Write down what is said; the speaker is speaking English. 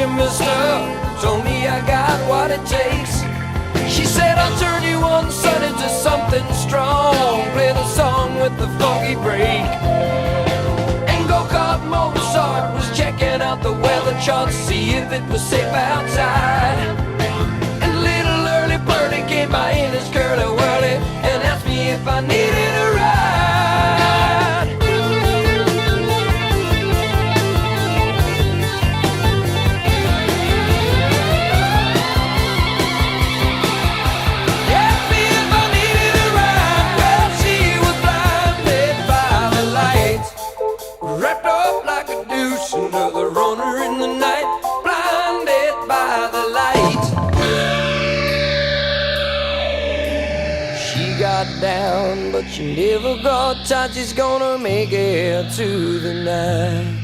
you, mister. Told me I got what it takes. She said I'll turn you on, son, into something strong. Play the song with the funky break. And go-kart Mozart was checking out the weather chart to see if it was safe outside. And little early birdie came by in his curly-whirly and asked me if I needed a ride. Wrapped up like a douche, another runner in the night, blinded by the light. She got down, but she never got tight. She's gonna make it to the night.